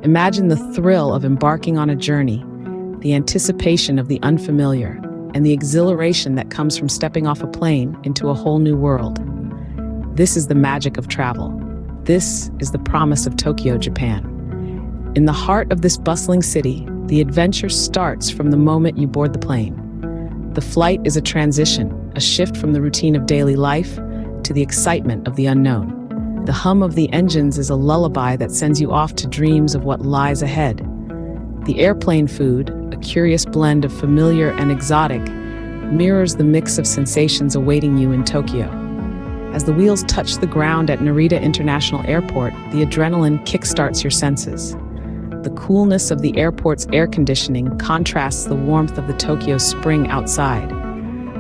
Imagine the thrill of embarking on a journey, the anticipation of the unfamiliar, and the exhilaration that comes from stepping off a plane into a whole new world. This is the magic of travel. This is the promise of Tokyo, Japan. In the heart of this bustling city, the adventure starts from the moment you board the plane. The flight is a transition, a shift from the routine of daily life to the excitement of the unknown. The hum of the engines is a lullaby that sends you off to dreams of what lies ahead. The airplane food, a curious blend of familiar and exotic, mirrors the mix of sensations awaiting you in Tokyo. As the wheels touch the ground at Narita International Airport, the adrenaline kickstarts your senses. The coolness of the airport's air conditioning contrasts the warmth of the Tokyo spring outside.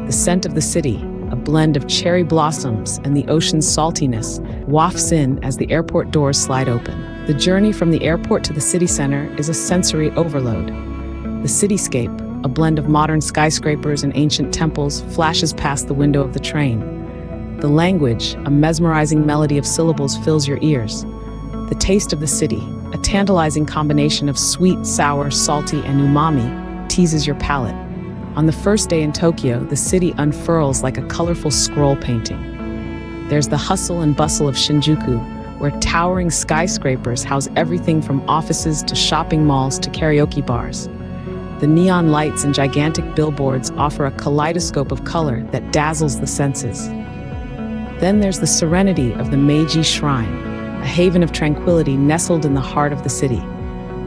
The scent of the city, a blend of cherry blossoms and the ocean's saltiness, wafts in as the airport doors slide open. The journey from the airport to the city center is a sensory overload. The cityscape, a blend of modern skyscrapers and ancient temples, flashes past the window of the train. The language, a mesmerizing melody of syllables, fills your ears. The taste of the city, a tantalizing combination of sweet, sour, salty, and umami, teases your palate. On the first day in Tokyo, the city unfurls like a colorful scroll painting. There's the hustle and bustle of Shinjuku, where towering skyscrapers house everything from offices to shopping malls to karaoke bars. The neon lights and gigantic billboards offer a kaleidoscope of color that dazzles the senses. Then there's the serenity of the Meiji Shrine, a haven of tranquility nestled in the heart of the city.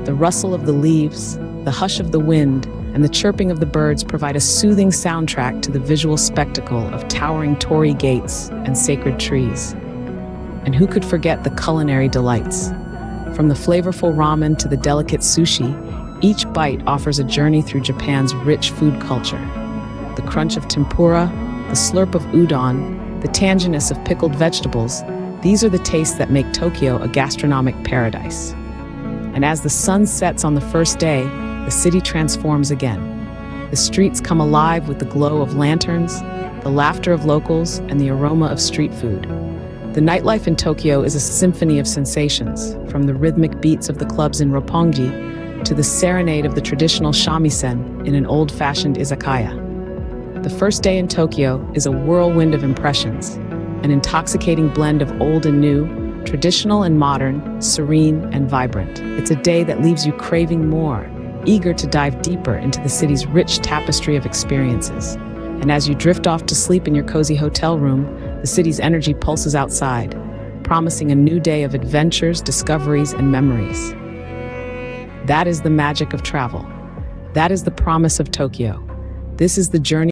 The rustle of the leaves, the hush of the wind, and the chirping of the birds provide a soothing soundtrack to the visual spectacle of towering torii gates and sacred trees. And who could forget the culinary delights? From the flavorful ramen to the delicate sushi, each bite offers a journey through Japan's rich food culture. The crunch of tempura, the slurp of udon, the tanginess of pickled vegetables, these are the tastes that make Tokyo a gastronomic paradise. And as the sun sets on the first day, the city transforms again. The streets come alive with the glow of lanterns, the laughter of locals, and the aroma of street food. The nightlife in Tokyo is a symphony of sensations, from the rhythmic beats of the clubs in Roppongi to the serenade of the traditional shamisen in an old-fashioned izakaya. The first day in Tokyo is a whirlwind of impressions, an intoxicating blend of old and new, traditional and modern, serene and vibrant. It's a day that leaves you craving more, eager to dive deeper into the city's rich tapestry of experiences. And as you drift off to sleep in your cozy hotel room, the city's energy pulses outside, promising a new day of adventures, discoveries, and memories. That is the magic of travel. That is the promise of Tokyo. This is the journey